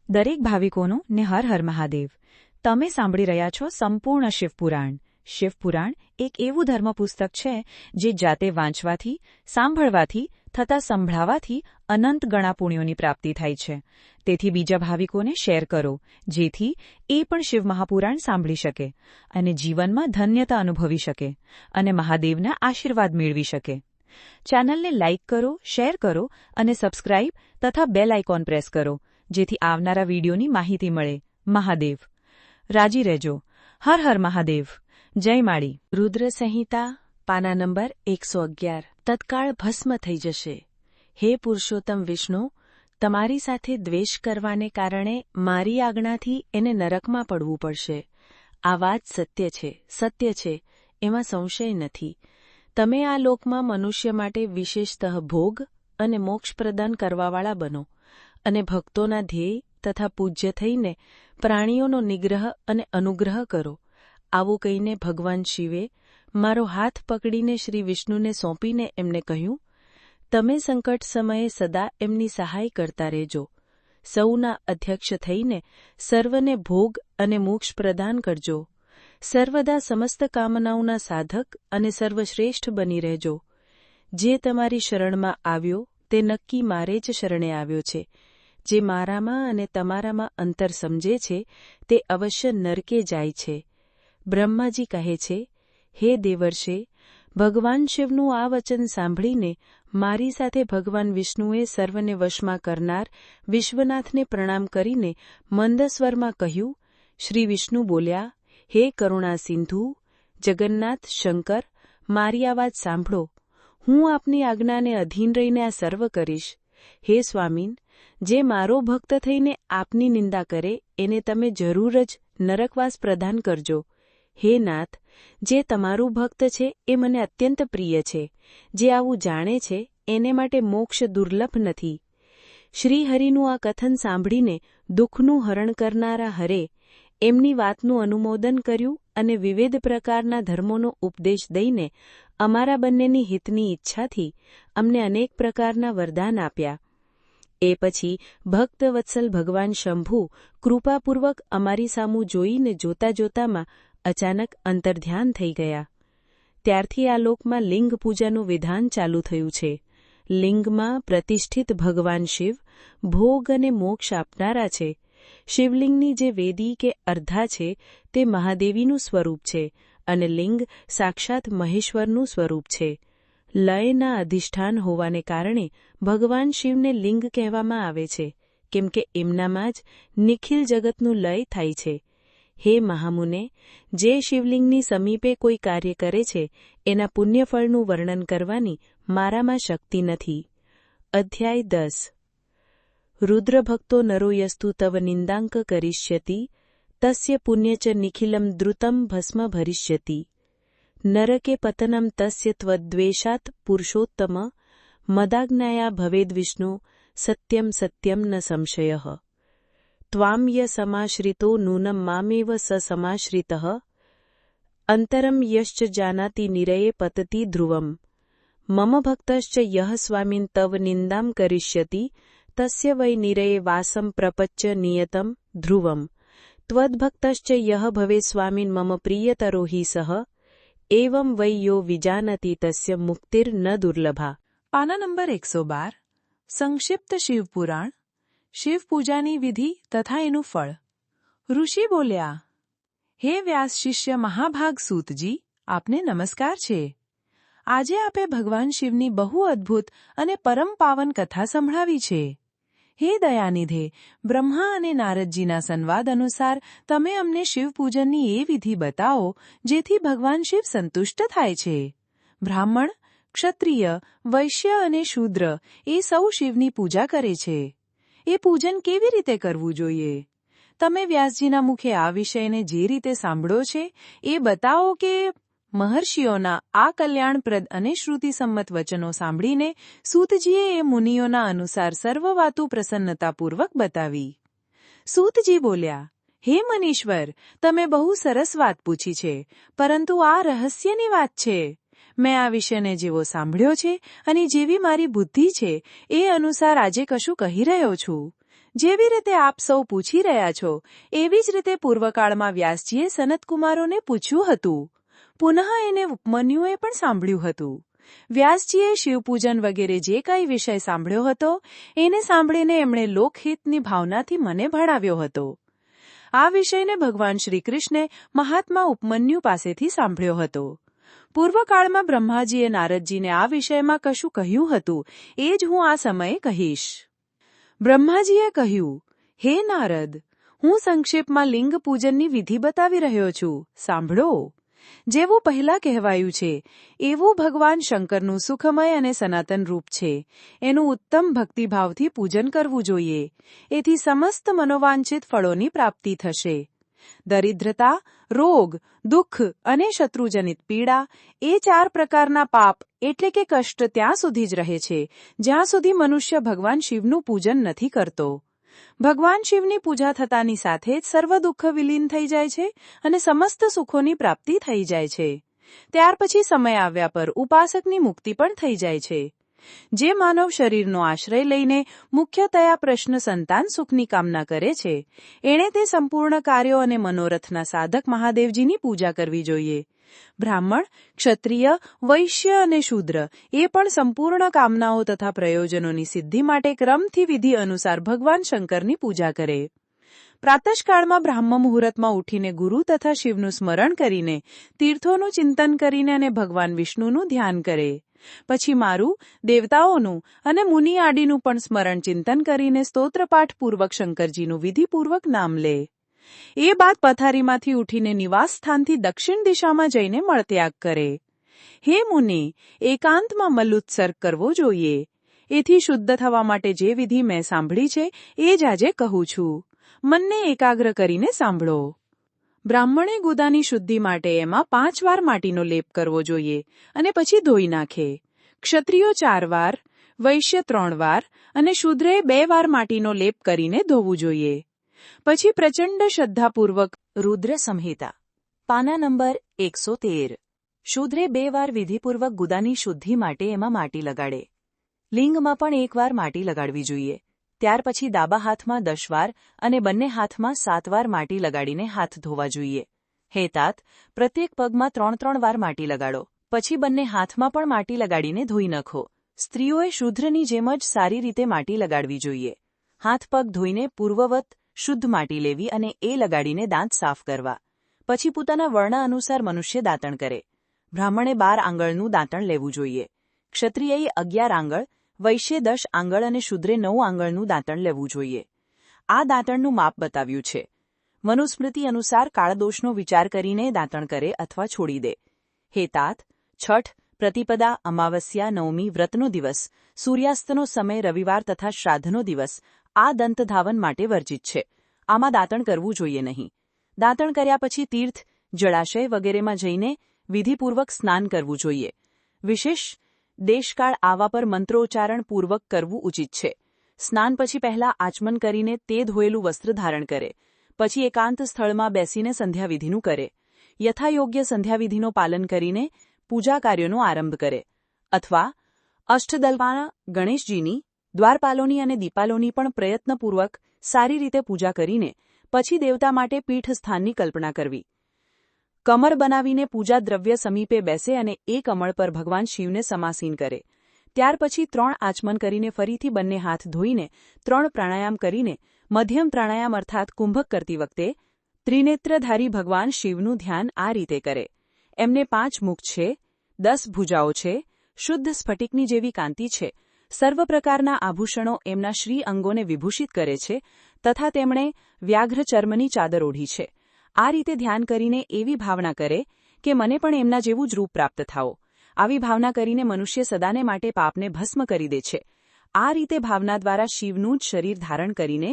દરેક ભાવિકોનો ને હર હર મહાદેવ. તમે સાંભળી રહ્યા છો સંપૂર્ણ શિવપુરાણ. શિવપુરાણ એક એવું ધર્મ પુસ્તક છે જે જાતે વાંચવાથી, સાંભળવાથી થતા સંભળાવાથી અનંત ગણા પુણ્યોની પ્રાપ્તિ થાય છે. તેથી બીજા ભાવિકોને શેર કરો, જેથી એ પણ શિવ મહાપુરાણ સાંભળી શકે અને જીવનમાં ધન્યતા અનુભવી શકે અને મહાદેવના આશીર્વાદ મેળવી શકે. ચેનલને લાઇક કરો, શેર કરો અને સબસ્ક્રાઇબ તથા બેલ આઇકોન પ્રેસ કરો, જેથી આવનારા વિડીયોની માહિતી મળે. મહાદેવ. રાજી રહેજો. હર હર મહાદેવ. જય માળી. રુદ્ર સંહિતા પાના નંબર 111. તત્કાળ ભસ્મ થઈ જશે. હે પુરુષોત્તમ વિષ્ણુ, તમારી સાથે દ્વેષ કરવાને કારણે મારી આજ્ઞાથી એને નરકમાં પડવું પડશે. આ વાત સત્ય છે, એમાં સંશય નથી. તમે આ લોકમાં મનુષ્ય માટે વિશેષતઃ ભોગ અને મોક્ષ પ્રદાન કરવાવાળા બનો અને ભક્તોના ધ્યેય તથા પૂજ્ય થઈને પ્રાણીઓનો નિગ્રહ અને અનુગ્રહ કરો. આવું કહીને ભગવાન શિવે મારો હાથ પકડીને શ્રી વિષ્ણુને સોંપીને એમને કહ્યું, તમે સંકટ સમયે સદા એમની સહાય કરતા રહેજો. સૌના અધ્યક્ષ થઈને સર્વને ભોગ અને મોક્ષ પ્રદાન કરજો. સર્વદા સમસ્ત કામનાઓના સાધક અને સર્વશ્રેષ્ઠ બની રહેજો. જે તમારી શરણમાં આવ્યો તે નક્કી મારે જ શરણે આવ્યો છે. જે મારામાં અને તમારામાં અંતર સમજે છે તે અવશ્ય નરકે જાય છે. બ્રહ્માજી કહે છે, હે દેવર્ષે, ભગવાન શિવનું આ વચન સાંભળીને મારી સાથે ભગવાન વિષ્ણુએ સર્વને વશમાં કરનાર વિશ્વનાથને પ્રણામ કરીને મંદ સ્વરમાં કહ્યું. શ્રી વિષ્ણુ બોલ્યા, હે કરુણા સિંધુ, જગન્નાથ શંકર, મારી આ વાત સાંભળો. હું આપની આજ્ઞાને અધીન રહીને આ સર્વ કરીશ. હે સ્વામીન, જે મારો ભક્ત થઈને આપની નિંદા કરે એને તમે જરૂર જ નરકવાસ પ્રદાન કરજો. હે નાથ, જે તમારું ભક્ત છે એ મને અત્યંત પ્રિય છે. જે આવું જાણે છે એને માટે મોક્ષ દુર્લભ નથી. શ્રીહરિનું આ કથન સાંભળીને દુઃખનું હરણ કરનારા હરે એમની વાતનું અનુમોદન કર્યું અને વિવિધ પ્રકારના ધર્મોનો ઉપદેશ દઈને અમારા બંનેની હિતની ઈચ્છાથી અમને અનેક પ્રકારના વરદાન આપ્યા. એ પછી ભક્તવત્સલ ભગવાન શંભુ કૃપાપૂર્વક અમારી સામું જોઈને જોતા જોતામાં અચાનક અંતર્ધ્યાન થઈ ગયા. ત્યારથી આ લોકમાં લિંગ પૂજાનું વિધાન ચાલુ થયું છે. લિંગમાં પ્રતિષ્ઠિત ભગવાન શિવ ભોગ અને મોક્ષ આપનારા છે. શિવલિંગની જે વેદી કે અર્ધા છે તે મહાદેવીનું સ્વરૂપ છે અને લિંગ સાક્ષાત મહેશ્વરનું સ્વરૂપ છે. લયના અધિષ્ઠાન હોવાને કારણે ભગવાન શિવને લિંગ કહેવામાં આવે છે, કેમ કે એમનામાં જ નિખિલ જગતનું લય થાય છે. હે મહામુને, જે શિવલિંગની સમીપે કોઈ કાર્ય કરે છે એના પુણ્યફળનું વર્ણન કરવાની મારામાં શક્તિ નથી. અધ્યાય 10. રુદ્રભક્તો નરો યસ્તુ તવ નિંદાંક કરિષ્યતિ તસ્ય પુણ્યચ નિખિલમ દ્રુતમ ભસ્મ ભરિષ્યતિ. નરકે પતનમ તસ્ય ત્વદ્વેષાત પુરુષોત્તમ મદાજ્ઞાયા ભવેદ વિષ્ણુ સત્યમ સત્યમ ન સંશયઃ. ત્વામ ય સમાશ્રિતો નૂનમ મામેવ સ સમાશ્રિતઃ અંતરમ યશ્ચ જાનાતિ નિરયે પતતિ ધ્રુવમ. મમ ભક્તશ્ચ યહ સ્વામિન તવ નિંદામ કરિષ્યતિ તસ્ય વૈ નિરયે વાસમ પ્રપચ્ય નિયતમ ધ્રુવમ. ત્વદ્ભક્તશ્ચ યહ ભવે સ્વામિન મમ પ્રિયતરો હિ સહ એવં વૈ યો વિજાનતિ તસ્ય મુક્તિર ન દુર્લભા. પાના નંબર 112. સંક્ષિપ્ત શિવપુરાણ. શિવ પૂજાની વિધિ તથા એનું ફળ. ઋષિ બોલ્યા, હે વ્યાસ શિષ્ય મહાભાગ સૂતજી, આપને નમસ્કાર છે. આજે આપે ભગવાન શિવની બહુ અદ્ભુત અને પરમ પાવન કથા સંભળાવી છે. હે દયાનિધે, બ્રહ્મા અને નારદજીના સંવાદ અનુસાર તમે અમને શિવપૂજનની એ વિધિ બતાવો જેથી ભગવાન શિવ સંતુષ્ટ થાય છે. બ્રાહ્મણ, ક્ષત્રિય, વૈશ્ય અને શૂદ્ર એ સૌ શિવની પૂજા કરે છે. એ પૂજન કેવી રીતે કરવું જોઈએ? તમે વ્યાસજીના મુખે આ વિષયને જે રીતે સાંભળો છે એ બતાવો કે મહર્ષિઓના આ કલ્યાણપ્રદ અને શ્રુતિસંમત વચનો સાંભળીને સૂતજીએ એ મુનિઓના અનુસાર સર્વ વાતો પ્રસન્નતાપૂર્વક બતાવી. સૂતજી બોલ્યા, હે મનીશ્વર, તમે બહુ સરસ વાત પૂછી છે, પરંતુ આ રહસ્યની વાત છે. મેં આ વિષયને જેવો સાંભળ્યો છે અને જેવી મારી બુદ્ધિ છે એ અનુસાર આજે કશું કહી રહ્યો છું. જેવી રીતે આપ સૌ પૂછી રહ્યા છો એવી જ રીતે પૂર્વકાળમાં વ્યાસજીએ સનતકુમારોને પૂછ્યું હતું. પુનઃ એને ઉપમન્યુએ પણ સાંભળ્યું હતું. વ્યાસજીએ શિવપૂજન વગેરે જે કાંઈ વિષય સાંભળ્યો હતો એને સાંભળીને એમણે લોકહિતની ભાવનાથી મને ભણાવ્યો હતો. આ વિષયને ભગવાન શ્રીકૃષ્ણે મહાત્મા ઉપમન્યુ પાસેથી સાંભળ્યો હતો. પૂર્વકાળમાં બ્રહ્માજીએ નારદજીને આ વિષયમાં કશું કહ્યું હતું એ જ હું આ સમયે કહીશ. બ્રહ્માજીએ કહ્યું, હે નારદ, હું સંક્ષેપમાં લિંગ પૂજનની વિધિ બતાવી રહ્યો છું, સાંભળો. જેવું પહેલા કહેવાયું છે એવું ભગવાન શંકરનું સુખમય અને સનાતન રૂપ છે. એનું ઉત્તમ ભક્તિભાવથી પૂજન કરવું જોઈએ. એથી સમસ્ત મનોવાંછિત ફળોની પ્રાપ્તિ થશે. દરિદ્રતા, રોગ, દુઃખ અને શત્રુજનિત પીડા એ 4 પ્રકારના પાપ એટલે કે કષ્ટ ત્યાં સુધી જ રહે છે જ્યાં સુધી મનુષ્ય ભગવાન શિવનું પૂજન નથી કરતો. ભગવાન શિવની પૂજા થતાની સાથે જ સર્વ દુઃખ વિલીન થઈ જાય છે અને સમસ્ત સુખોની પ્રાપ્તિ થઈ જાય છે. ત્યાર પછી સમય આવ્યા પર ઉપાસકની મુક્તિ પણ થઈ જાય છે. જે માનવ શરીરનો આશ્રય લઈને મુખ્યતયા પ્રશ્ન સંતાન સુખની કામના કરે છે એણે તે સંપૂર્ણ કાર્યો અને મનોરથના સાધક મહાદેવજીની પૂજા કરવી જોઈએ. બ્રાહ્મણ, ક્ષત્રિય, વૈશ્ય અને શૂદ્ર એ પણ સંપૂર્ણ કામનાઓ તથા પ્રયોજનોની સિદ્ધિ માટે ક્રમથી વિધિ અનુસાર ભગવાન શંકરની પૂજા કરે. પ્રાતઃકાળમાં બ્રાહ્મ મુહૂર્તમાં ઉઠીને ગુરુ તથા શિવનું સ્મરણ કરીને, તીર્થોનું ચિંતન કરીને અને ભગવાન વિષ્ણુનું ધ્યાન કરે. પછી મારું, દેવતાઓનું અને મુનિ આદિનું પણ સ્મરણ ચિંતન કરીને સ્તોત્રપાઠપૂર્વક શંકરજીનું વિધિપૂર્વક નામ લે. એ બાદ પથારીમાંથી ઉઠીને નિવાસ સ્થાનથી દક્ષિણ દિશામાં જઈને મળત્યાગ કરે. હે મુનિ, એકાંતમાં મલ્લુત્સર્ગ કરવો જોઈએ. એથી શુદ્ધ થવા માટે જે વિધિ મેં સાંભળી છે એ જ આજે કહું છું. મનને એકાગ્ર કરીને સાંભળો. બ્રાહ્મણે ગુદાની શુદ્ધિ માટે એમાં 5 વાર માટીનો લેપ કરવો જોઈએ અને પછી ધોઈ નાખે. ક્ષત્રિયો 4 વાર, વૈશ્ય 3 વાર અને શૂદ્રે 2 વાર માટીનો લેપ કરીને ધોવું જોઈએ. પછી પ્રચંડ શ્રદ્ધાપૂર્વક રુદ્ર સંહિતા પાના નંબર 113 શૂદ્રે 2 વાર વિધિપૂર્વક ગુદાની શુદ્ધિ માટે એમાં માટી લગાડે. લિંગમાં પણ 1 વાર માટી લગાડવી જોઈએ. ત્યાર પછી ડાબા હાથમાં 10 વાર અને બંને હાથમાં 7 વાર માટી લગાડીને હાથ ધોવા જોઈએ. હે તાત, પ્રત્યેક પગમાં 3-3 વાર માટી લગાડો. પછી બંને હાથમાં પણ માટી લગાડીને ધોઈ નાખો. સ્ત્રીઓએ શૂદ્રની જેમ જ સારી રીતે માટી લગાડવી જોઈએ. હાથ પગ ધોઈને પૂર્વવત શુદ્ધ માટી લેવી અને એ લગાડીને દાંત સાફ કરવા. પછી પોતાના વર્ણ અનુસાર મનુષ્ય દાંતણ કરે. બ્રાહ્મણે 12 આંગળનું દાંતણ લેવું જોઈએ. ક્ષત્રિયએ 11 આંગળ, વૈશ્ય 10 આંગળ અને શૂદ્રે 9 આંગળનું દાંતણ લેવું જોઈએ. આ દાંતણનું માપ બતાવ્યું છે. મનુસ્મૃતિ અનુસાર કાળદોષનો વિચાર કરીને દાંતણ કરે અથવા છોડી દે. હે તાત, છઠ, પ્રતિપદા, અમાવસ્યા, નવમી, વ્રતનો દિવસ, સૂર્યાસ્તનો સમય, રવિવાર તથા શ્રાદ્ધનો દિવસ આ દંતધાવન માટે વર્જિત છે. આમાં દાંતણ કરવું જોઈએ નહીં. દાંતણ કર્યા પછી તીર્થ, જળાશય વગેરેમાં જઈને વિધિપૂર્વક સ્નાન કરવું જોઈએ. વિશેષ દેશકાળ આવા પર મંત્રોચ્ચારણ પૂર્વક કરવું ઉચિત છે. સ્નાન પછી પહેલા આચમન કરીને તે ધોયેલું વસ્ત્ર ધારણ કરે. પછી એકાંત સ્થળમાં બેસીને સંધ્યાવિધિનું કરે. યથાયોગ્ય સંધ્યાવિધિનો પાલન કરીને પૂજા કાર્યોનો આરંભ કરે. અથવા અષ્ટદલવાના ગણેશજીની, દ્વારપાલોની અને દીપાલોની પણ પ્રયત્નપૂર્વક સારી રીતે પૂજા કરીને પછી દેવતા માટે પીઠ સ્થાનની કલ્પના કરવી. કમર બનાવીને પૂજા દ્રવ્ય સમીપે બેસે અને એ કમળ પર ભગવાન શિવને સમાસીન કરે. ત્યાર પછી 3 આચમન કરીને ફરીથી બંને હાથ ધોઈને 3 પ્રાણાયામ કરીને મધ્યમ પ્રાણાયામ અર્થાત કુંભક કરતી વખતે ત્રિનેત્રધારી ભગવાન શિવનું ધ્યાન આ રીતે કરે. એમને 5 મુખ છે, 10 ભુજાઓ છે, શુદ્ધ સ્ફટિકની જેવી કાંતિ છે, સર્વ પ્રકારના આભૂષણો એમના શ્રી અંગોને વિભૂષિત કરે છે તથા તેમણે વ્યાઘ્ર ચર્મની ચાદર ઓઢી છે. આ રીતે ધ્યાન કરીને એવી ભાવના કરે કે મને પણ એમના જેવું જ રૂપ પ્રાપ્ત થાઓ. આવી ભાવના કરીને મનુષ્ય સદાને માટે પાપને ભસ્મ કરી દે છે. આ રીતે ભાવના દ્વારા શિવનું જ શરીર ધારણ કરીને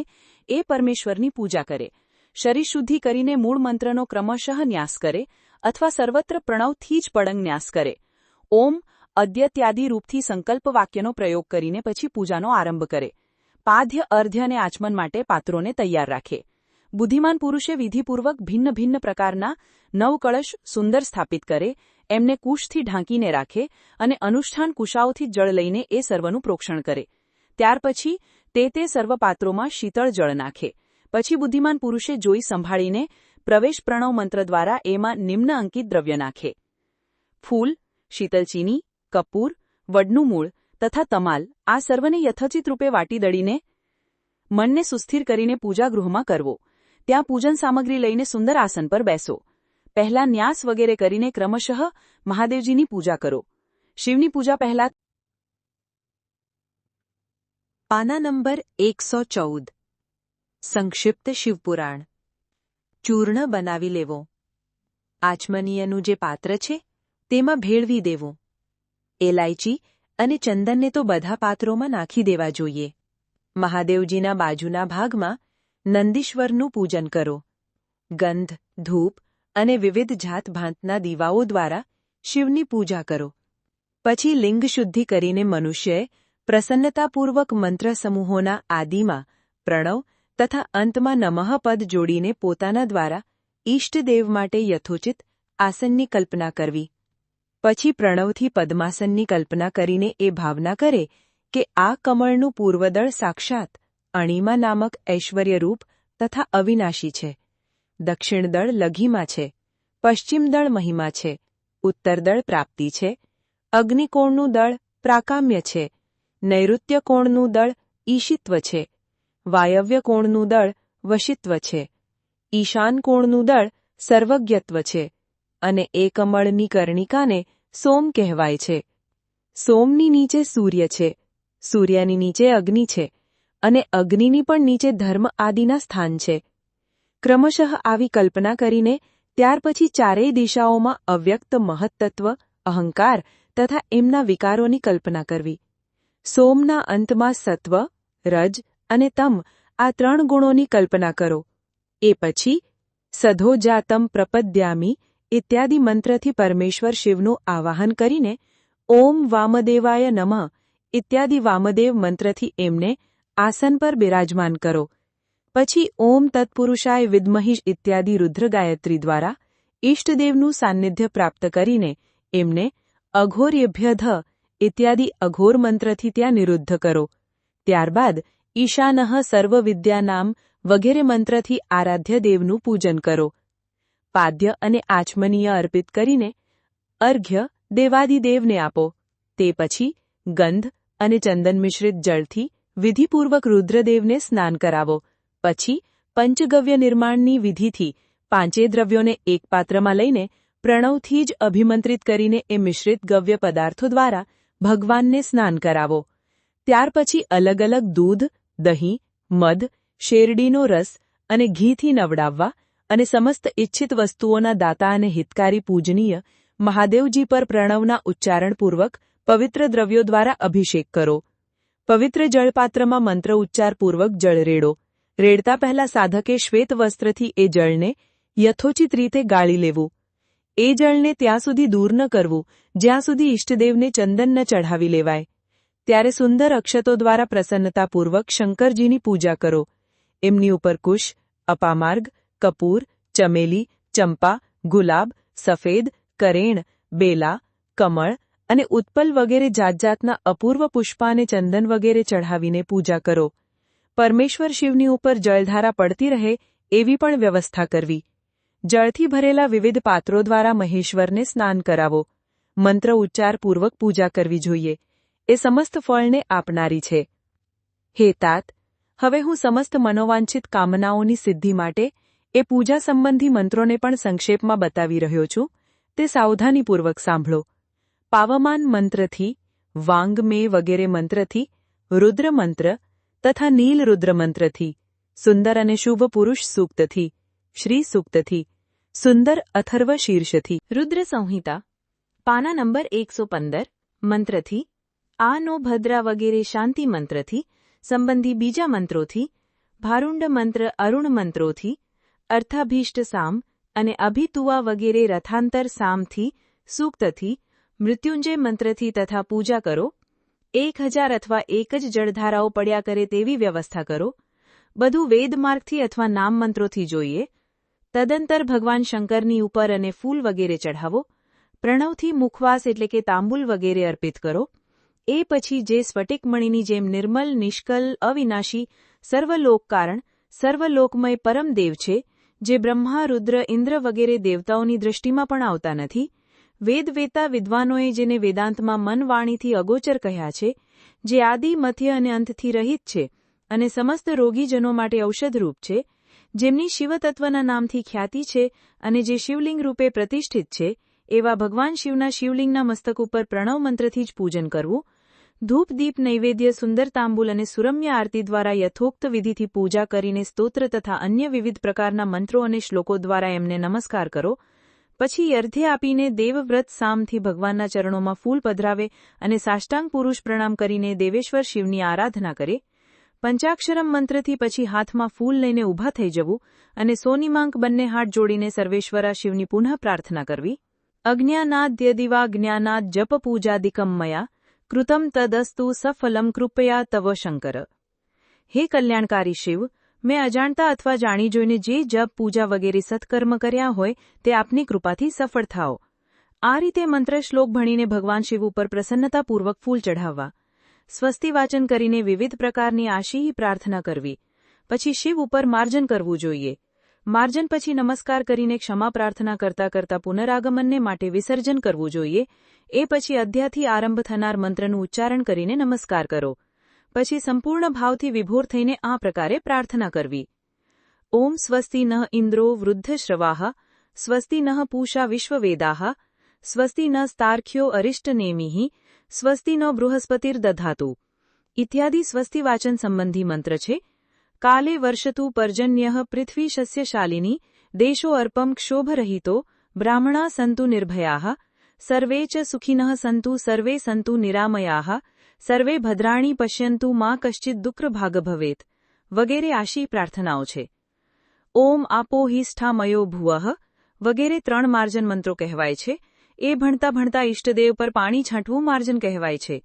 એ પરમેશ્વરની પૂજા કરે. શરીર શુદ્ધિ કરીને મૂળ મંત્રનો ક્રમશઃ ન્યાસ કરે અથવા સર્વત્ર પ્રણવથી જ પડંગ ન્યાસ કરે. ઓમ અદ્યત્યાદિ રૂપથી સંકલ્પ વાક્યનો પ્રયોગ કરીને પછી પૂજાનો આરંભ કરે. પાધ્ય, અર્ધ્ય અને આચમન માટે પાત્રોને તૈયાર રાખે. બુદ્ધિમાન પુરુષે વિધિપૂર્વક ભિન્ન ભિન્ન પ્રકારના 9 કળશ સુંદર સ્થાપિત કરે, એમને કુશથી ઢાંકીને રાખે અને અનુષ્ઠાન કુશાઓથી જળ લઈને એ સર્વનું પ્રોક્ષણ કરે. ત્યાર પછી તે સર્વ પાત્રોમાં શીતળ જળ નાખે. પછી બુદ્ધિમાન પુરુષે જોઈ સંભાળીને પ્રવેશ પ્રણવ મંત્ર દ્વારા એમાં નિમ્ન અંકિત દ્રવ્ય નાખે. ફૂલ, શીતલ ચીની, કપૂર, વડનું મૂળ તથા તમાલ આ સર્વને યથોચિત રૂપે વાટી દળીને મનને સુસ્થિર કરીને પૂજાગૃહમાં કરવો. ત્યાં પૂજન સામગ્રી લઈને સુંદર આસન પર બેસો. પહેલા ન્યાસ વગેરે કરીને ક્રમશઃ મહાદેવજીની પૂજા કરો. શિવની પૂજા પહેલા. પાના નંબર 114 સંક્ષિપ્ત શિવપુરાણ. ચૂર્ણ બનાવી લેવો. આચમનીયનું જે પાત્ર છે તેમાં ભેળવી દેવું. એલાયચી અને ચંદનને તો બધા પાત્રોમાં નાખી દેવા જોઈએ. મહાદેવજીના બાજુના ભાગમાં નંદીશ્વરનું પૂજન કરો. ગંધ, ધૂપ અને વિવિધ જાતભાંતના દીવાઓ દ્વારા શિવની પૂજા કરો. પછી લિંગ શુદ્ધિ કરીને મનુષ્યએ પ્રસન્નતાપૂર્વક મંત્ર સમૂહોના આદિમાં પ્રણવ તથા અંતમાં નમઃ પદ જોડીને પોતાના દ્વારા ઈષ્ટદેવ માટે યથોચિત આસનની કલ્પના કરવી. પછી પ્રણવથી પદ્માસનની કલ્પના કરીને એ ભાવના કરે કે આ કમળનું પૂર્વદળ સાક્ષાત અણિમા નામક ઐશ્વર્યરૂપ તથા અવિનાશી છે. દક્ષિણદળ લઘિમા છે. પશ્ચિમદળ મહિમા છે. ઉત્તરદળ પ્રાપ્તિ છે. અગ્નિકોણનું દળ પ્રાકામ્ય છે. નૈઋત્ય કોણનું દળ ઈશિત્વ છે. વાયવ્ય કોણનું દળ વશિત્વ છે. ઈશાન કોણનું દળ સર્વજ્ઞત્વ છે. અને એ કમળની કર્ણિકાને સોમ કહેવાય છે. સોમની નીચે સૂર્ય છે. સૂર્યની નીચે અગ્નિ છે. અને અગ્નિની પણ નીચે ધર્મ આદિના સ્થાન છે. ક્રમશઃ આવી કલ્પના કરીને ત્યાર પછી ચારેય દિશાઓમાં અવ્યક્ત મહત્તત્વ, અહંકાર તથા એમના વિકારોની કલ્પના કરવી. સોમના અંતમાં સત્વ, રજ અને તમ આ 3 ગુણોની કલ્પના કરો. એ પછી સધોજાતમ પ્રપદ્યામિ ઇત્યાદિ મંત્રથી પરમેશ્વર શિવનું આવાહન કરીને ઓમ વામદેવાય નમઃ ઇત્યાદિ વામદેવ મંત્રથી એમને આસન પર બિરાજમાન કરો. પછી ઓમ તત્પુરુષાય વિદ્મહિ ઇત્યાદિ રુદ્ર ગાયત્રી દ્વારા ઇષ્ટદેવનું સાન્નિધ્ય પ્રાપ્ત કરીને એમને અઘોર્યેભ્યધ ઇત્યાદિ અઘોર મંત્રથી ત્યાં નિરુદ્ધ કરો. ત્યારબાદ ઈશાનઃ સર્વવિદ્યાનામ વગેરે મંત્રથી આરાધ્ય દેવનું પૂજન કરો. પાદ્ય અને આચમનીય અર્પિત કરીને અર્ઘ્ય દેવાદિદેવને આપો. તે પછી ગંધ અને ચંદન મિશ્રિત જળથી વિધિપૂર્વક રુદ્રદેવને સ્નાન કરાવો. પછી પંચગવ્ય નિર્માણની વિધિથી 5 દ્રવ્યોને એક પાત્રમાં લઈને પ્રણવથી જ અભિમંત્રિત કરીને એ મિશ્રિત ગવ્ય પદાર્થો દ્વારા ભગવાનને સ્નાન કરાવો. ત્યાર પછી અલગ અલગ દૂધ, દહીં, મધ, શેરડીનો રસ અને ઘીથી નવડાવવા અને સમસ્ત ઇચ્છિત વસ્તુઓના દાતા અને હિતકારી પૂજનીય મહાદેવજી પર પ્રણવના ઉચ્ચારણપૂર્વક પવિત્ર દ્રવ્યો દ્વારા અભિષેક કરો. પવિત્ર જળપાત્રમાં મંત્ર ઉચ્ચારપૂર્વક જળ રેડો. રેડતા પહેલા સાધકે શ્વેત વસ્ત્રથી એ જળને યથોચિત રીતે ગાળી લેવું. એ જળને ત્યાં સુધી દૂર ન કરવું જ્યાં સુધી ઇષ્ટદેવને ચંદન ન ચઢાવી લેવાય. ત્યારે સુંદર અક્ષતો દ્વારા પ્રસન્નતાપૂર્વક શંકરજીની પૂજા કરો. એમની ઉપર કુશ, અપામાર્ગ, કપૂર, ચમેલી, ચંપા, ગુલાબ, સફેદ, કરેણ, બેલા, કમળ અને ઉત્પલ વગેરે જાતજાતના અપૂર્વ પુષ્પાને ચંદન વગેરે ચઢાવીને પૂજા કરો. પરમેશ્વર શિવની ઉપર જળધારા પડતી રહે એવી પણ વ્યવસ્થા કરવી. જળથી ભરેલા વિવિધ પાત્રો દ્વારા મહેશ્વરને સ્નાન કરાવો. મંત્ર ઉચ્ચારપૂર્વક પૂજા કરવી જોઈએ. એ સમસ્ત ફળને આપનારી છે. હે તાત, હવે હું સમસ્ત મનોવાંછિત કામનાઓની સિદ્ધિ માટે એ પૂજા સંબંધી મંત્રોને પણ સંક્ષેપમાં બતાવી રહ્યો છું. તે સાવધાનીપૂર્વક સાંભળો. પાવમાન મંત્રથી, વાંગમે વગેરે મંત્રથી, રુદ્ર મંત્ર તથા નીલ રુદ્ર મંત્રથી, સુંદર અને શુભ પુરુષ સૂક્તથી, શ્રી સૂક્તથી, સુંદર અથર્વ શીર્ષથી, રુદ્ર સંહિતા પાના નંબર 115 મંત્રથી, આ નો ભદ્રા વગેરે શાંતિ મંત્રથી, સંબંધી બીજા મંત્રોથી, ભારુંડ મંત્ર અરુણ મંત્રોથી, અર્થાભીષ્ટ સામ અને અભિતુવા વગેરે રથાંતર સામથી, સૂક્તથી, મૃત્યુંજય મંત્રથી તથા પૂજા કરો. 1000 અથવા એક જ જળધારાઓ પડ્યા કરે તેવી વ્યવસ્થા કરો. બધું વેદમાર્ગથી અથવા નામ મંત્રોથી જોઈએ. તદંતર ભગવાન શંકરની ઉપર અને ફૂલ વગેરે ચઢાવો. પ્રણવથી મુખવાસ એટલે કે તાંબુલ વગેરે અર્પિત કરો. એ પછી જે સ્ફટિકમણીની જેમ નિર્મલ, નિષ્કલ, અવિનાશી, સર્વલોક કારણ, સર્વલોકમય પરમદેવ છે, જે બ્રહ્મા, રુદ્ર, ઇન્દ્ર વગેરે દેવતાઓની દૃષ્ટિમાં પણ આવતા નથી, વેદવેતા વિદ્વાનોએ જેને વેદાંતમાં મન વાણીથી અગોચર કહ્યા છે, જે આદિ, મધ્ય અને અંતથી રહિત છે અને સમસ્ત રોગીજનો માટે ઔષધરૂપ છે, જેમની શિવતત્વના નામથી ખ્યાતિ છે અને જે શિવલિંગ રૂપે પ્રતિષ્ઠિત છે, એવા ભગવાન શિવના શિવલિંગના મસ્તક ઉપર પ્રણવ મંત્રથી જ પૂજન કરવું, ધૂપ, દીપ, નૈવેદ્ય, સુંદર તાંબુલ અને સુરમ્ય આરતી દ્વારા યથોક્ત વિધિથી પૂજા કરીને સ્તોત્ર તથા અન્ય વિવિધ પ્રકારના મંત્રો અને શ્લોકો દ્વારા એમને નમસ્કાર કરો. પછી અર્ધ્ય આપીને દેવવ્રત સામથી ભગવાનના ચરણોમાં ફૂલ પધરાવે અને સાષ્ટાંગ પુરુષ પ્રણામ કરીને દેવેશ્વર શિવની આરાધના કરે. પંચાક્ષરમ મંત્રથી પછી હાથમાં ફૂલ લઈને ઊભા થઈ જવું અને સોનિમાંક બંને હાથ જોડીને સર્વેશ્વરા શિવની પુનઃ પ્રાર્થના કરવી. અજ્ઞાનાદ્યદિવા જ્ઞાનાદ જપ પૂજાદિકમ મયા કૃતમ તદસ્તુ સફલમ કૃપયા તવ શંકર. હે કલ્યાણકારી શિવ, મેં અજાણતા અથવા જાણી જોઈને જે જપ, પૂજા વગેરે સત્કર્મ કર્યા હોય તે આપની કૃપાથી સફળ થાઓ. આ રીતે મંત્ર શ્લોક ભણીને ભગવાન શિવ ઉપર પ્રસન્નતાપૂર્વક ફૂલ ચઢાવવા. સ્વસ્તિ વાચન કરીને વિવિધ પ્રકારની આશી પ્રાર્થના કરવી. પછી શિવ ઉપર માર્જન કરવું જોઈએ. માર્જન પછી નમસ્કાર કરીને ક્ષમા પ્રાર્થના કરતા પુનરાગમનને માટે વિસર્જન કરવું જોઈએ. એ પછી અધ્યાથી આરંભ થનાર મંત્રનું ઉચ્ચારણ કરીને નમસ્કાર કરો. પછી સંપૂર્ણ ભાવથી વિભોર થઈને આ પ્રકારે પ્રાર્થના કરવી. ઓમ સ્વસ્તિ નઃ ઇન્દ્રો વૃદ્ધશ્રવાઃ સ્વસ્તિ નઃ પૂષા વિશ્વવેદાઃ સ્વસ્તિ નસ્તાર્ક્ષ્યો અરિષ્ટનેમિઃ સ્વસ્તિ નો બૃહસ્પતિર્દધાતુ ઇત્યાદિ સ્વસ્તિ વાચન સંબંધી મંત્ર છે. કાલે વર્ષતુ પર્જન્યઃ પૃથ્વી શસ્યશાલિની દેશો અર્પમ ક્ષોભરહિતો બ્રાહ્મણા સંતુ નિર્ભયાઃ સર્વે ચ સુખિનઃ સંતુ સર્વે સંતુ નિરામયાઃ સર્વે ભદ્રાણી પશ્યંતુ મા કશ્ચિદ દુઃખભાગ ભવેત વગેરે આશી પ્રાર્થનાઓ છે. ઓમ આપો હિષ્ઠામયો ભુવઃ વગેરે 3 માર્જન મંત્રો કહેવાય છે. એ ભણતા ભણતા ઇષ્ટદેવ પર પાણી છાંટવું માર્જન કહેવાય છે.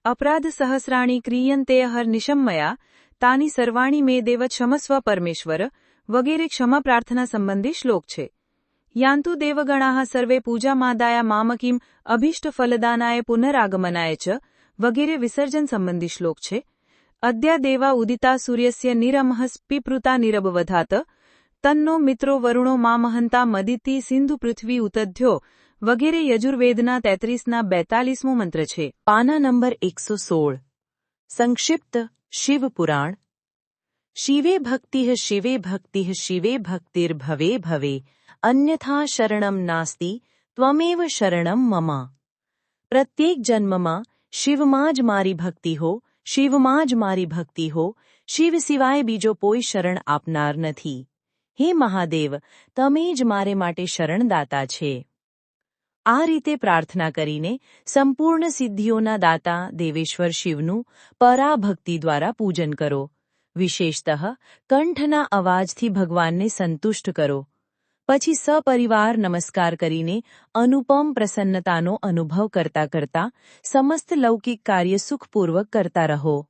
અપરાધ સહસ્રાણી ક્રિયંતે હર નિશમ્મયા તાની સર્વાણી મે દેવ ક્ષમસ્વ પરમેશ્વર વગેરે ક્ષમા પ્રાર્થના સંબંધી શ્લોક છે. યાંતુ દેવગણાઃ સર્વે પૂજામાદાયા મામકીમ અભીષ્ટ ફલદાનાય પુનરાગમનાય ચ વગેરે વિસર્જન સંબંધી શ્લોક છે. અદ્યા દેવા ઉદિતા સૂર્યસ્ય નિરમહસ પિપૃતા નિરબવધાત તન્નો મિત્રો વરુણો મામહંતા મદિતિ સિંધુ પૃથ્વી ઉતધ્યો વગેરે યજુર્વેદના 33ના 42મો મંત્ર છે. પાના નંબર 116. સંક્ષિપ્ત શિવ પુરાણ. શિવે ભક્તિઃ શિવે ભક્તિઃ શિવે ભક્તિર્ભવે ભવે અન્યથા શરણમ નાસ્તિ ત્વમેવ શરણમ મમ. પ્રત્યેક જન્મમાં શિવમાં જ મારી ભક્તિ હો, શિવમાં જ મારી ભક્તિ હો, શિવ સિવાય બીજો કોઈ શરણ આપનાર નથી. હે મહાદેવ, તમે જ મારે માટે શરણદાતા છે. આ રીતે પ્રાર્થના કરીને સંપૂર્ણ સિદ્ધિઓના દાતા દેવેશ્વર શિવનું પરાભક્તિ દ્વારા પૂજન કરો. વિશેષતઃ કંઠના અવાજથી ભગવાનને સંતુષ્ટ કરો. પછી સપરિવાર નમસ્કાર કરીને અનુપમ પ્રસન્નતાનો અનુભવ કરતા સમસ્ત લૌકિક કાર્ય સુખપૂર્વક કરતા રહો.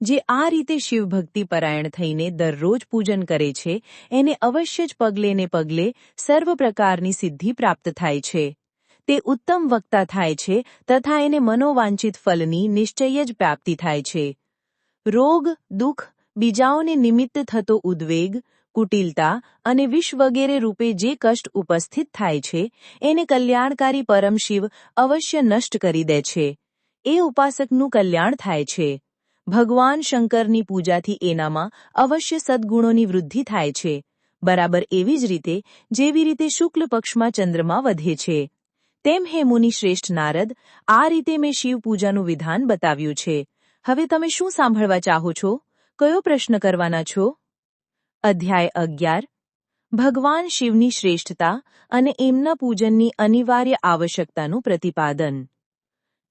જે આ રીતે શિવભક્તિ પરાયણ થઈને દરરોજ પૂજન કરે છે એને અવશ્ય જ પગલે ને પગલે સર્વ પ્રકારની સિદ્ધિ પ્રાપ્ત થાય છે. તે ઉત્તમ વક્તા થાય છે તથા એને મનોવાંછિત ફલની નિશ્ચય જ પ્રાપ્તિ થાય છે. રોગ, દુઃખ, બીજાઓને નિમિત્ત થતો ઉદ્વેગ, કુટિલતા અને વિષ વગેરે રૂપે જે કષ્ટ ઉપસ્થિત થાય છે એને કલ્યાણકારી પરમ શિવ અવશ્ય નષ્ટ કરી દે છે. એ ઉપાસકનું કલ્યાણ થાય છે. ભગવાન શંકરની પૂજાથી એનામાં અવશ્ય સદ્ગુણોની વૃદ્ધિ થાય છે. બરાબર એવી જ રીતે જેવી રીતે શુક્લ પક્ષમાં ચંદ્રમા વધે છે. તેમ હે મુનિ શ્રેષ્ઠ નારદ, આ રીતે મેં શિવ પૂજાનું વિધાન બતાવ્યું છે. હવે તમે શું સાંભળવા ચાહો છો? કયો પ્રશ્ન કરવાના છો? અધ્યાય 11. ભગવાન શિવની શ્રેષ્ઠતા અને એમના પૂજનની અનિવાર્ય આવશ્યકતાનું પ્રતિપાદન.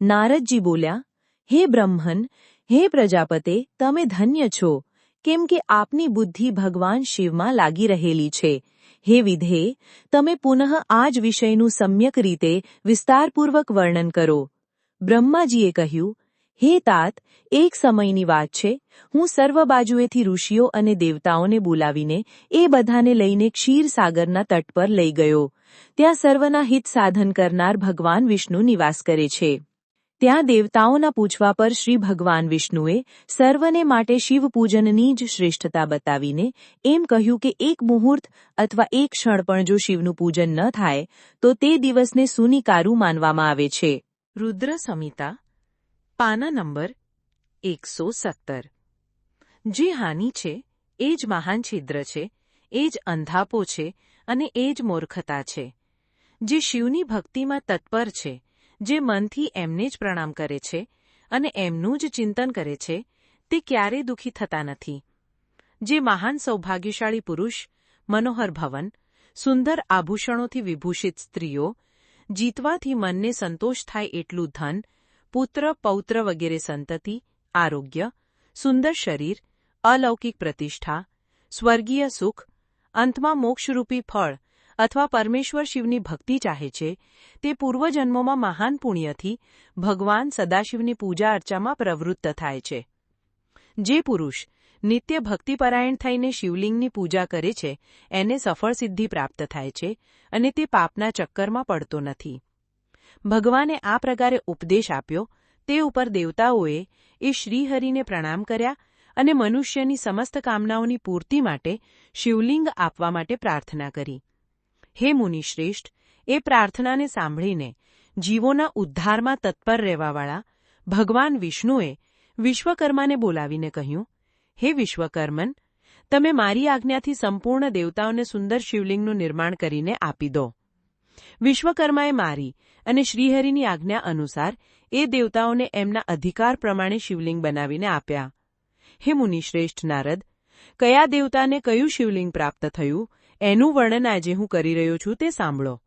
નારદજી બોલ્યા, હે બ્રહ્મન, હે પ્રજાપતે, તમે ધન્ય છો, કેમ કે આપની બુદ્ધિ ભગવાન શિવમાં લાગી રહેલી છે. હે વિધેય, તમે પુનઃ આ જ વિષયનું સમ્યક રીતે વિસ્તારપૂર્વક વર્ણન કરો. બ્રહ્માજીએ કહ્યું, હે તાત, એક સમયની વાત છે, હું સર્વ બાજુએથી ઋષિઓ અને દેવતાઓને બોલાવીને એ બધાને લઈને ક્ષીરસાગરના તટ પર લઈ ગયો. ત્યાં સર્વના હિત સાધન કરનાર ભગવાન વિષ્ણુ નિવાસ કરે છે. ત્યાં દેવતાઓના પૂછવા પર શ્રી ભગવાન વિષ્ણુએ સર્વને માટે શિવપૂજનની જ શ્રેષ્ઠતા બતાવીને એમ કહ્યું કે એક મુહૂર્ત અથવા એક ક્ષણ પણ જો શિવનું પૂજન ન થાય તો તે દિવસને સુનિકારું માનવામાં આવે છે. રુદ્ર સંહિતા પાના નંબર 117. જે હાનિ છે એ જ મહાન છિદ્ર છે, એ જ અંધાપો છે અને એ જ મૂર્ખતા છે. જે શિવની ભક્તિમાં તત્પર છે, જે મનથી એમને જ પ્રણામ કરે છે અને એમનું જ ચિંતન કરે છે, તે ક્યારેય દુઃખી થતા નથી. જે મહાન સૌભાગ્યશાળી પુરુષ, મનોહર ભવન, સુંદર આભૂષણોથી વિભૂષિત સ્ત્રીઓ, જીતવાથી મનને સંતોષ થાય એટલું ધન, પુત્ર પૌત્ર વગેરે સંતતિ, આરોગ્ય, સુંદર શરીર, અલૌકિક પ્રતિષ્ઠા, સ્વર્ગીય સુખ, અંતમાં મોક્ષરૂપી ફળ અથવા પરમેશ્વર શિવની ભક્તિ ચાહે છે, તે પૂર્વજન્મોમાં મહાન પુણ્યથી ભગવાન સદાશિવની પૂજા અર્ચામાં પ્રવૃત્ત થાય છે. જે પુરુષ નિત્ય ભક્તિપરાયણ થઈને શિવલિંગની પૂજા કરે છે એને સફળ સિદ્ધિ પ્રાપ્ત થાય છે અને તે પાપના ચક્કરમાં પડતો નથી. ભગવાને આ પ્રકારે ઉપદેશ આપ્યો તે ઉપર દેવતાઓએ એ શ્રીહરિને પ્રણામ કર્યા અને મનુષ્યની સમસ્ત કામનાઓની પૂર્તિ માટે શિવલિંગ આપવા માટે પ્રાર્થના કરી. હે મુનિશ્રેષ્ઠ, એ પ્રાર્થનાને સાંભળીને જીવોના ઉદ્ધારમાં તત્પર રહેવાવાળા ભગવાન વિષ્ણુએ વિશ્વકર્માને બોલાવીને કહ્યું, હે વિશ્વકર્મન, તમે મારી આજ્ઞાથી સંપૂર્ણ દેવતાઓને સુંદર શિવલિંગનું નિર્માણ કરીને આપી દો. વિશ્વકર્માએ મારી અને શ્રીહરિની આજ્ઞા અનુસાર એ દેવતાઓને એમના અધિકાર પ્રમાણે શિવલિંગ બનાવીને આપ્યા. હે મુનિશ્રેષ્ઠ નારદ, કયા દેવતાને કયું શિવલિંગ પ્રાપ્ત થયું એનું વર્ણન આજે હું કરી રહ્યો છું તે સાંભળો.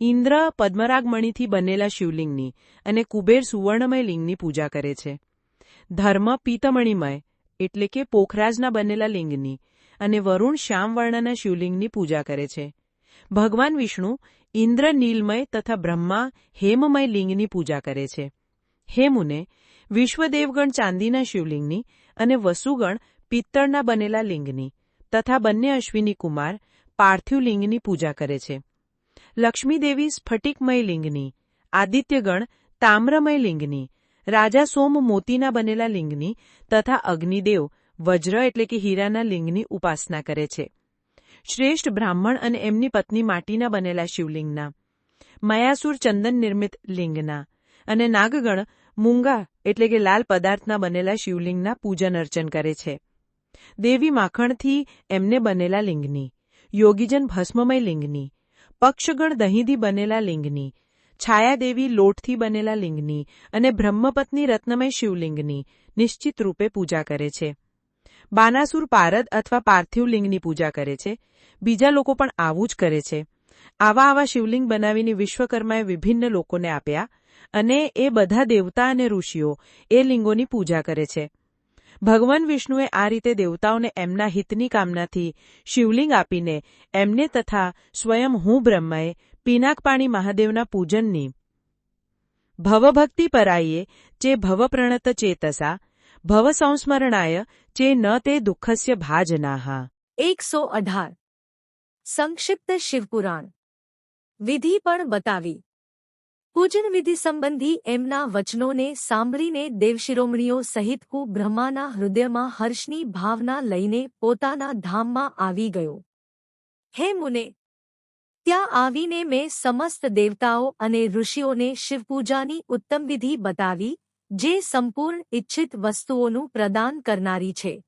ઇન્દ્ર પદ્મરાગમણીથી બનેલા શિવલિંગની અને કુબેર સુવર્ણમય લિંગની પૂજા કરે છે. ધર્મ પીતમણીમય એટલે કે પોખરાજના બનેલા લિંગની અને વરુણ શ્યામવર્ણના શિવલિંગની પૂજા કરે છે. ભગવાન વિષ્ણુ ઇન્દ્ર નીલમય તથા બ્રહ્મા હેમમય લિંગની પૂજા કરે છે. હે મુને, વિશ્વદેવગણ ચાંદીના શિવલિંગની અને વસુગણ પિત્તળના બનેલા લિંગની તથા બંને અશ્વિની કુમાર પાર્થિવ લિંગની પૂજા કરે છે. લક્ષ્મીદેવી સ્ફટિકમય લિંગની, આદિત્યગણ તામ્રમય લિંગની, રાજા સોમ મોતીના બનેલા લિંગની તથા અગ્નિદેવ વજ્ર એટલે કે હીરાના લિંગની ઉપાસના કરે છે. શ્રેષ્ઠ બ્રાહ્મણ અને એમની પત્ની માટીના બનેલા શિવલિંગના, મયાસુર ચંદન નિર્મિત લિંગના અને નાગગણ મૂંગા એટલે કે લાલ પદાર્થના બનેલા શિવલિંગના પૂજન અર્ચન કરે છે. દેવી માખણથી એમને બનેલા લિંગની, યોગીજન ભસ્મમય લિંગની, પક્ષગણ દહીંથી બનેલા લિંગની, છાયાદેવી લોટથી બનેલા લિંગની અને બ્રહ્મપત્ની રત્નમય શિવલિંગની નિશ્ચિત રૂપે પૂજા કરે છે. બાનાસુર પારદ અથવા પાર્થિવ લિંગની પૂજા કરે છે. બીજા લોકો પણ આવું જ કરે છે. આવા શિવલિંગ બનાવીને વિશ્વકર્માએ વિભિન્ન લોકોને આપ્યા અને એ બધા દેવતા અને ઋષિઓ એ લિંગોની પૂજા કરે છે. ભગવાન વિષ્ણુએ આ રીતે દેવતાઓને એમના હિતની કામનાથી શિવલિંગ આપીને એમને તથા સ્વયં હું બ્રહ્માએ પિનાકપાણી મહાદેવના પૂજનની ભવભક્તિ પરાયે ચે ભવપ્રણત ચેતસા ભવ સંસ્મરણાય ચે ન તે દુઃખસ્ય ભાજનાહ. 118. સંક્ષિપ્ત શિવપુરાણ વિધિ પણ બતાવી. પૂજન વિધિ સંબંધી એમના વચનોને સાંભળીને દેવશિરોમણીઓ સહિત હું બ્રહ્માના હૃદયમાં હર્ષની ભાવના લઈને પોતાના ધામમાં આવી ગયો. હે મુને, ત્યાં આવીને મેં સમસ્ત દેવતાઓ અને ઋષિઓને શિવપૂજાની ઉત્તમ વિધિ બતાવી જે સંપૂર્ણ ઇચ્છિત વસ્તુઓનું પ્રદાન કરનારી છે.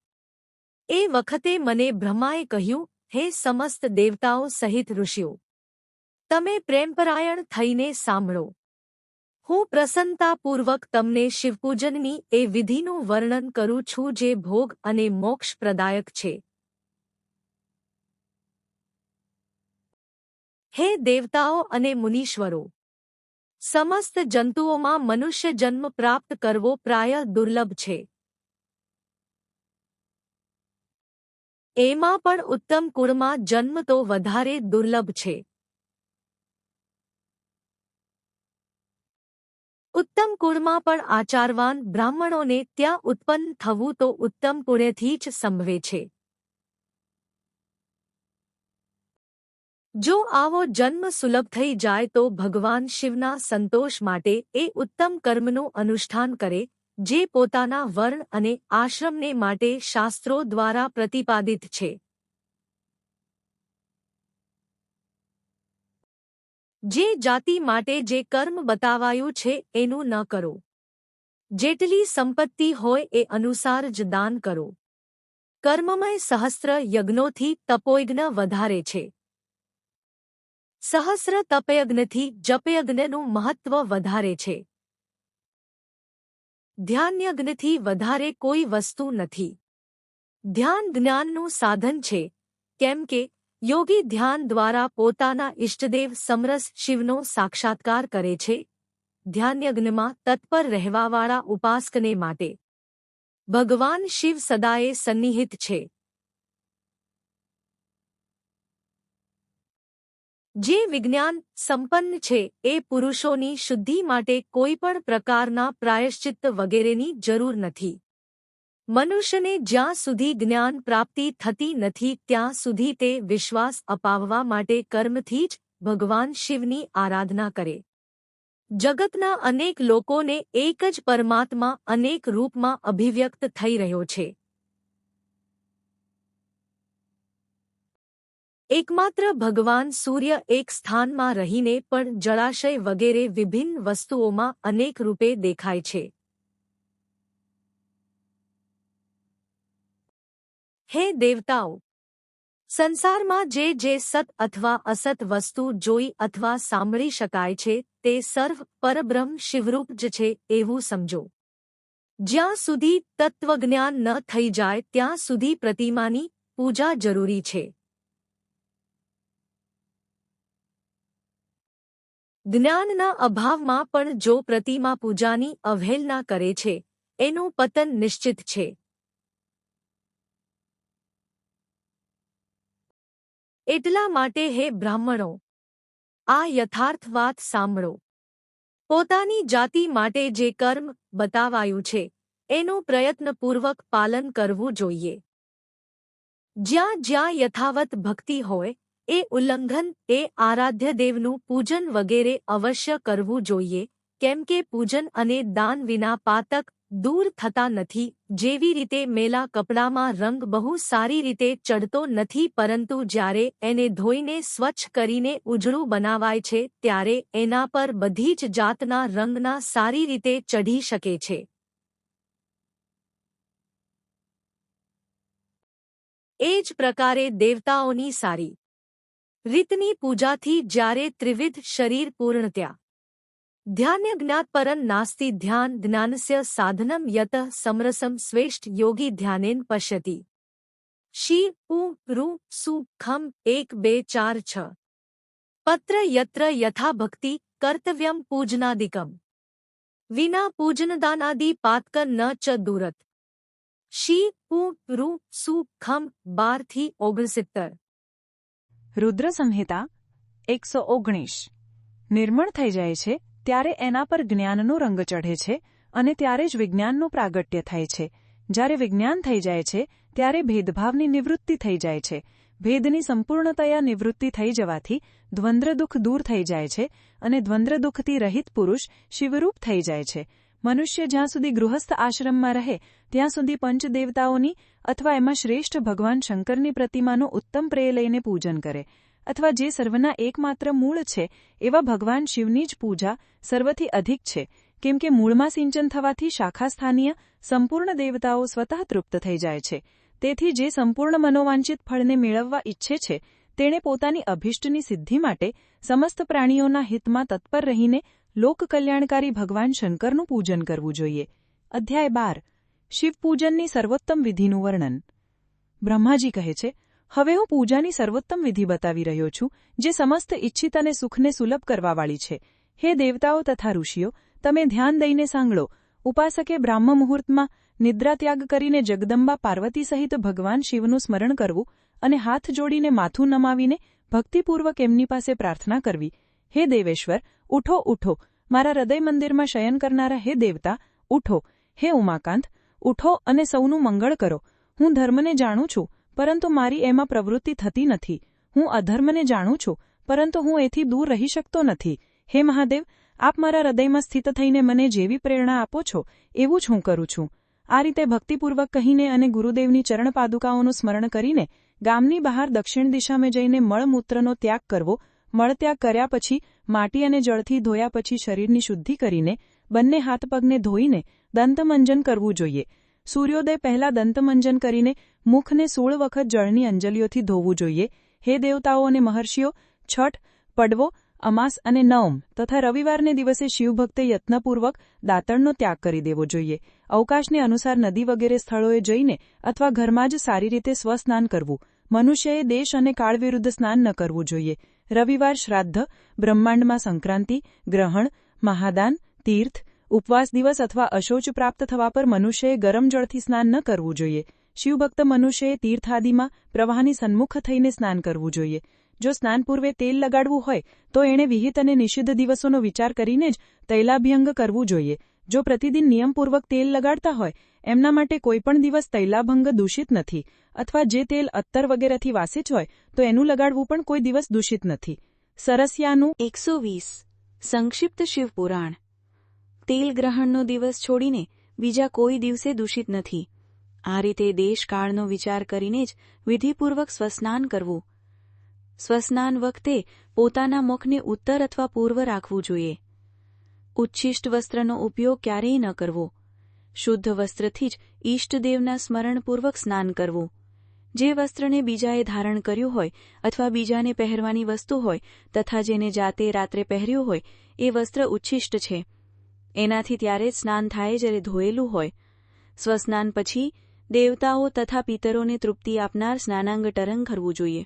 એ વખતે મને બ્રહ્માએ કહ્યું, હે સમસ્ત દેવતાઓ સહિત ઋષિઓ, તમે પ્રેમપરાયણ થઈને સાંભળો. હું પ્રસન્નતાપૂર્વક તમને શિવપૂજનની એ વિધિનું વર્ણન કરું છું જે ભોગ અને મોક્ષ પ્રદાયક છે. હે દેવતાઓ અને મુનીશ્વરો, સમસ્ત જંતુઓમાં મનુષ્ય જન્મ પ્રાપ્ત કરવો પ્રાય દુર્લભ છે. એમાં પણ ઉત્તમ કુળમાં જન્મ તો વધારે દુર્લભ છે. ઉત્તમ કુળમાં પણ આચારવાન બ્રાહ્મણોને ત્યાં ઉત્પન્ન થવું તો ઉત્તમ પુણ્યથી જ સંભવે છે. જો આવો જન્મ સુલભ થઈ જાય તો ભગવાન શિવના સંતોષ માટે એ ઉત્તમ કર્મનું અનુષ્ઠાન કરે જે પોતાના વર્ણ અને આશ્રમને માટે શાસ્ત્રો દ્વારા પ્રતિપાદિત છે. જે જાતિ માટે જે કર્મ બતાવાયું છે એનું ન કરો. જેટલી સંપત્તિ હોય એ અનુસાર જ દાન કરો. કર્મમય સહસ્ત્ર યજ્ઞોથી તપોયજ્ઞ વધારે છે. સહસ્ર તપયજ્ઞથી જપયજ્ઞનું મહત્વ વધારે છે. ધ્યાનયજ્ઞથી વધારે કોઈ વસ્તુ નથી. ધ્યાન જ્ઞાનનું સાધન છે, કેમ કે યોગી ધ્યાન દ્વારા પોતાના ઇષ્ટદેવ સમરસ શિવનો સાક્ષાત્કાર કરે છે. ધ્યાનયજ્ઞમાં તત્પર રહેવાવાળા ઉપાસકને માટે ભગવાન શિવ સદાયે સન્નિહિત છે. જે વિજ્ઞાન સંપન્ન છે એ પુરુષોની શુદ્ધિ માટે કોઈપણ પ્રકારના પ્રાયશ્ચિત્ત વગેરેની જરૂર નથી. મનુષ્યને જ્યાં સુધી જ્ઞાન પ્રાપ્તિ થતી નથી ત્યાં સુધી તે વિશ્વાસ અપાવવા માટે કર્મથી જ ભગવાન શિવની આરાધના કરે. જગતના અનેક લોકોને એક જ પરમાત્મા અનેક રૂપમાં અભિવ્યક્ત થઈ રહ્યો છે. એકમાત્ર ભગવાન સૂર્ય એક સ્થાનમાં રહીને પણ જળાશય વગેરે વિભિન્ન વસ્તુઓમાં અનેક રૂપે દેખાય છે. હે દેવતાઓ, સંસારમાં જે સત અથવા અસત વસ્તુ જોઈ અથવા સાંભળી શકાય છે તે સર્વ પરબ્રહ્મ શિવરૂપ જ છે એવું સમજો. જ્યાં સુધી તત્વજ્ઞાન ન થઈ જાય ત્યાં સુધી પ્રતિમાની પૂજા જરૂરી છે. જ્ઞાનના અભાવમાં પણ જો પ્રતિમા પૂજાની અવહેલના કરે છે એનું પતન નિશ્ચિત છે. એટલા માટે હે બ્રાહ્મણો, આ યથાર્થ વાત સાંભળો. પોતાની જાતિ માટે જે કર્મ બતાવાયું છે એનું પ્રયત્નપૂર્વક પાલન કરવું જોઈએ. જ્યાં જ્યાં યથાવત ભક્તિ હોય એ ઉલ્લંઘન એ આરાધ્ય દેવનું પૂજન વગેરે અવશ્ય કરવું જોઈએ, કેમ કે પૂજન અને દાન વિના પાતક દૂર થતા નથી. જેવી રીતે મેલા કપડામાં રંગ બહુ સારી રીતે ચડતો નથી, પરંતુ જ્યારે એને ધોઈને સ્વચ્છ કરીને ઉજળું બનાવાય છે ત્યારે એના પર બધી જ જાતના રંગના સારી રીતે ચઢી શકે છે. એ જ પ્રકારે દેવતાઓની સારી રીતની પૂજાથી જ્યારે ત્રિવિધ શરીર પૂર્ણત્યા ધ્યાનજ્ઞાતપરં નાસ્તિ ધ્યાન જ્ઞાનસ્ય સાધનમ યત સમરસમ શ્રેષ્ઠ યોગી ધ્યાનેન પશ્યતિ. શી ઉ રૂ સુ ખમ 1 2 4 6 પત્ર યત્ર યથા ભક્તિ કર્તવ્યમ પૂજનાદિકમ વિના પૂજનદાનાદિ પાતક ન ચ દૂરત. શી ઉ રૂ સુ ખમ 12 થી 69. રુદ્ર સંહિતા 119. નિર્મળ થઈ જાય છે ત્યારે એના પર જ્ઞાનનો રંગ ચઢે છે અને ત્યારે જ વિજ્ઞાનનું પ્રાગટ્ય થાય છે. જ્યારે વિજ્ઞાન થઈ જાય છે ત્યારે ભેદભાવની નિવૃત્તિ થઈ જાય છે. ભેદની સંપૂર્ણતયા નિવૃત્તિ થઈ જવાથી દ્વંદ્વ દુઃખ દૂર થઈ જાય છે અને દ્વંદ્વ દુઃખથી રહિત પુરુષ શિવરૂપ થઈ જાય છે. મનુષ્ય જ્યાં સુધી ગૃહસ્થ આશ્રમમાં રહે ત્યાં સુધી પંચદેવતાઓની અથવા એમાં શ્રેષ્ઠ ભગવાન શંકરની પ્રતિમાનું ઉત્તમ પ્રેય લઈને પૂજન કરે, અથવા જે સર્વના એકમાત્ર મૂળ છે એવા ભગવાન શિવની જ પૂજા સર્વથી અધિક છે, કેમ કે મૂળમાં સિંચન થવાથી શાખાસ્થાનીય સંપૂર્ણ દેવતાઓ સ્વતઃ તૃપ્ત થઈ જાય છે. તેથી જે સંપૂર્ણ મનોવાંછિત ફળને મેળવવા ઈચ્છે છે તેણે પોતાની અભિષ્ટની સિદ્ધિ માટે સમસ્ત પ્રાણીઓના હિતમાં તત્પર રહીને લોકકલ્યાણકારી ભગવાન શંકરનું પૂજન કરવું જોઈએ. અધ્યાય 12. શિવપૂજનની સર્વોત્તમ વિધિનું વર્ણન. બ્રહ્માજી કહે છે, હવે હું પૂજાની સર્વોત્તમ વિધિ બતાવી રહ્યો છું જે સમસ્ત ઇચ્છિત અને સુખને સુલભ કરવાવાળી છે. હે દેવતાઓ તથા ઋષિઓ, તમે ધ્યાન દઈને સાંભળો. ઉપાસકે બ્રાહ્મ મુહૂર્તમાં નિદ્રાત્યાગ કરીને જગદંબા પાર્વતી સહિત ભગવાન શિવનું સ્મરણ કરવું અને હાથ જોડીને માથું નમાવીને ભક્તિપૂર્વક એમની પાસે પ્રાર્થના કરવી. હે દેવેશ્વર, ઉઠો ઉઠો. મારા હૃદય મંદિરમાં શયન કરનારા હે દેવતા, ઉઠો. હે ઉમાકાંત, ઉઠો અને સૌનું મંગળ કરો. હું ધર્મને જાણું છું, પરંતુ મારી એમાં પ્રવૃત્તિ થતી નથી. હું અધર્મને જાણું છું, પરંતુ હું એથી દૂર રહી શકતો નથી. હે મહાદેવ, આપ મારા હૃદયમાં સ્થિત થઈને મને જેવી પ્રેરણા આપો છો એવું જ હું કરું છું. આ રીતે ભક્તિપૂર્વક કહીને અને ગુરુદેવની ચરણ પાદુકાઓનું સ્મરણ કરીને ગામની બહાર દક્ષિણ દિશામાં જઈને મળમૂત્રનો ત્યાગ કરવો. મળત્યાગ કર્યા પછી માટી અને જળથી ધોયા પછી શરીરની શુદ્ધિ કરીને બંને હાથ પગને ધોઈને દંતમંજન કરવું જોઈએ. સૂર્યોદય પહેલા દંતમંજન કરીને મુખને 16 વખત જળની અંજલિઓથી ધોવું જોઈએ. હે દેવતાઓ અને મહર્ષિઓ, છઠ, પડવો, અમાસ અને નવમ તથા રવિવારને દિવસે શિવભક્તે યત્નપૂર્વક દાંતણનો ત્યાગ કરી દેવો જોઈએ. અવકાશને અનુસાર નદી વગેરે સ્થળોએ જઈને અથવા ઘરમાં જ સારી રીતે સ્વસ્નાન કરવું. મનુષ્યએ દેશ અને કાળ વિરુદ્ધ સ્નાન ન કરવું જોઈએ. રવિવાર શ્રાદ્ધ, બ્રહ્માંડમાં સંક્રાંતિ, ગ્રહણ, મહાદાન, તીર્થ, ઉપવાસ દિવસ અથવા અશૌચ પ્રાપ્ત થવા પર મનુષ્યએ ગરમ જળથી સ્નાન ન કરવું જોઈએ. શિવભક્ત મનુષ્યએ તીર્થાદિમાં પ્રવાહની સન્મુખ થઈને સ્નાન કરવું જોઈએ. જો સ્નાન પૂર્વે તેલ લગાડવું હોય તો એણે વિહિત અને નિષિદ્ધ દિવસોનો વિચાર કરીને જ તૈલાભ્યંગ કરવું જોઈએ. જો પ્રતિદિન નિયમપૂર્વક તેલ લગાડતા હોય એમના માટે કોઈપણ દિવસ તૈલાભંગ દૂષિત નથી, અથવા જે તેલ અત્તર વગેરેથી વાસિત હોય તો એનું લગાડવું પણ કોઈ દિવસ દૂષિત નથી. સરસ્યાનું 120 સંક્ષિપ્ત શિવપુરાણ. તેલ ગ્રહણનો દિવસ છોડીને બીજા કોઈ દિવસે દૂષિત નથી. આ રીતે દેશકાળનો વિચાર કરીને જ વિધિપૂર્વક સ્વસ્નાન કરવું. સ્વસ્નાન વખતે પોતાના મુખને ઉત્તર અથવા પૂર્વ રાખવું જોઈએ. ઉચ્છિષ્ટ વસ્ત્રનો ઉપયોગ ક્યારેય ન કરવો. શુદ્ધ વસ્ત્રથી જ ઈષ્ટદેવના સ્મરણપૂર્વક સ્નાન કરવું. જે વસ્ત્રને બીજાએ ધારણ કર્યું હોય અથવા બીજાને પહેરવાની વસ્તુ હોય તથા જેને જાતે રાત્રે પહેર્યું હોય એ વસ્ત્ર ઉચ્છિષ્ટ છે. એનાથી ત્યારે જ સ્નાન થાય જ્યારે ધોયેલું હોય. સ્વસ્નાન પછી દેવતાઓ તથા પિતરોને તૃપ્તિ આપનાર સ્નાનાંગ ટરંગ કરવું જોઈએ.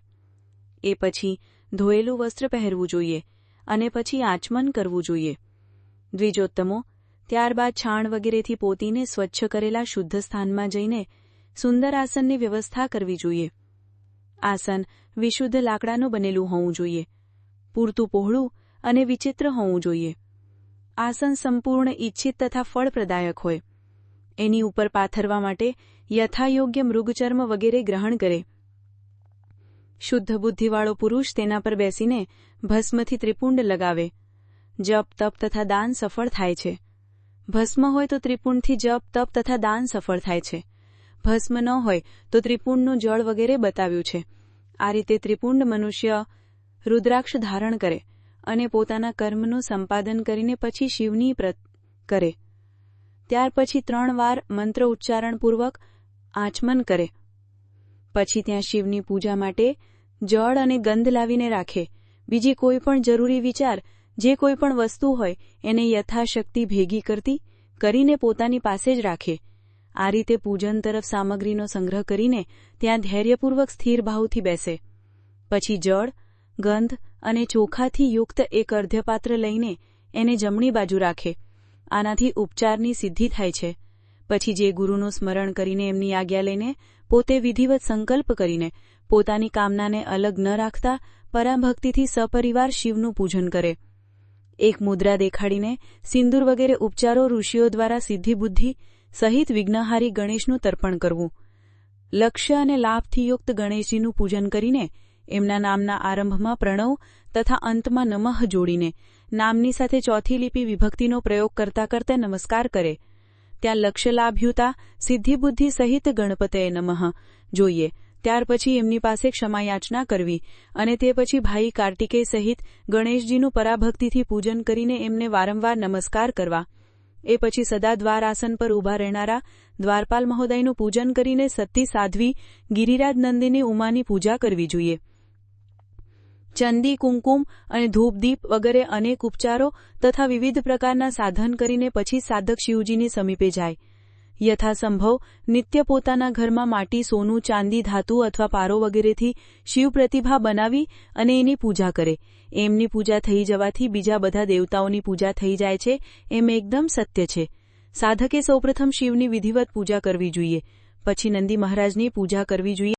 એ પછી ધોયેલું વસ્ત્ર પહેરવું જોઈએ અને પછી આચમન કરવું જોઈએ. દ્વિજોત્તમો, ત્યારબાદ છાણ વગેરેથી પોતીને સ્વચ્છ કરેલા શુદ્ધ સ્થાનમાં જઈને સુંદર આસનની વ્યવસ્થા કરવી જોઈએ. આસન વિશુદ્ધ લાકડાનું બનેલું હોવું જોઈએ. પૂરતું પહોળું અને વિચિત્ર હોવું જોઈએ. આસન સંપૂર્ણ ઈચ્છિત તથા ફળપ્રદાયક હોય. એની ઉપર પાથરવા માટે યથાયોગ્ય મૃગચર્મ વગેરે ગ્રહણ કરે. શુદ્ધ બુદ્ધિવાળો પુરુષ તેના પર બેસીને ભસ્મથી ત્રિપુંડ લગાવે. જપ, તપ તથા દાન સફળ થાય છે. ભસ્મ હોય તો ત્રિપુંડથી જપ, તપ તથા દાન સફળ થાય છે. ભસ્મ ન હોય તો ત્રિપુંડનું જળ વગેરે બતાવ્યું છે. આ રીતે ત્રિપુંડ મનુષ્ય રુદ્રાક્ષ ધારણ કરે અને પોતાના કર્મનું સંપાદન કરીને પછી શિવની પ્રત કરે. ત્યાર પછી 3 વાર મંત્ર ઉચ્ચારણપૂર્વક આચમન કરે. પછી ત્યાં શિવની પૂજા માટે જળ અને ગંધ લાવીને રાખે. બીજી કોઈ પણ જરૂરી વિચાર, જે કોઈ પણ વસ્તુ હોય એને યથાશક્તિ ભેગી કરીને પોતાની પાસે જ રાખે. આ રીતે પૂજન તરફ સામગ્રીનો સંગ્રહ કરીને ત્યાં ધૈર્યપૂર્વક સ્થિર ભાવથી બેસે. પછી જળ, ગંધ અને ચોખાથી યુક્ત એક અર્ધ્યપાત્ર લઈને એને જમણી બાજુ રાખે. આનાથી ઉપચારની સિદ્ધિ થાય છે. પછી જે ગુરુનું સ્મરણ કરીને એમની આજ્ઞા લઈને પોતે વિધિવત સંકલ્પ કરીને પોતાની કામનાને અલગ ન રાખતા પરાભક્તિથી સપરિવાર શિવનું પૂજન કરે. એક મુદ્રા દેખાડીને સિંદૂર વગેરે ઉપચારો ઋષિઓ દ્વારા સિદ્ધિબુદ્ધિ સહિત વિઘ્નહારી ગણેશનું તર્પણ કરવું. લક્ષ્ય અને લાભથી યુક્ત ગણેશજીનું પૂજન કરીને એમના નામના આરંભમાં પ્રણવ તથા અંતમાં નમઃ જોડીને નામની સાથે ચોથી લિપિ વિભક્તિનો પ્રયોગ કરતા કરતા નમસ્કાર કરે. ત્યાં લક્ષ્યલાભ્યુતા સિદ્ધિબુદ્ધિ સહિત ગણપતયે નમઃ જોઈએ. ત્યાર પછી એમની પાસે ક્ષમાયાચના કરવી અને તે પછી ભાઈ કાર્તિકેય સહિત ગણેશજીનું પરાભક્તિથી પૂજન કરીને એમને વારંવાર નમસ્કાર કરવા. એ પછી સદા દ્વાર આસન પર ઊભા રહેનારા દ્વારપાલ મહોદયનું પૂજન કરીને સતી સાધ્વી ગિરિરાજ નંદિની ઉમાની પૂજા કરવી જોઈએ. ચંદી, કુંકુમ અને ધૂપદીપ વગેરે અનેક ઉપચારો તથા વિવિધ પ્રકારના સાધન કરીને પછી સાધક શિવજીની સમીપે જાય. યથાસંભવ નિત્ય પોતાના ઘરમાં માટી, સોનું, ચાંદી, ધાતુ અથવા પારો વગેરેથી શિવ પ્રતિભા બનાવી અને એની પૂજા કરે. એમની પૂજા થઈ જવાથી બીજા બધા દેવતાઓની પૂજા થઈ જાય છે એમ એકદમ સત્ય છે. સાધકે સૌપ્રથમ શિવની વિધિવત પૂજા કરવી જોઈએ. પછી નંદી મહારાજની પૂજા કરવી જોઈએ.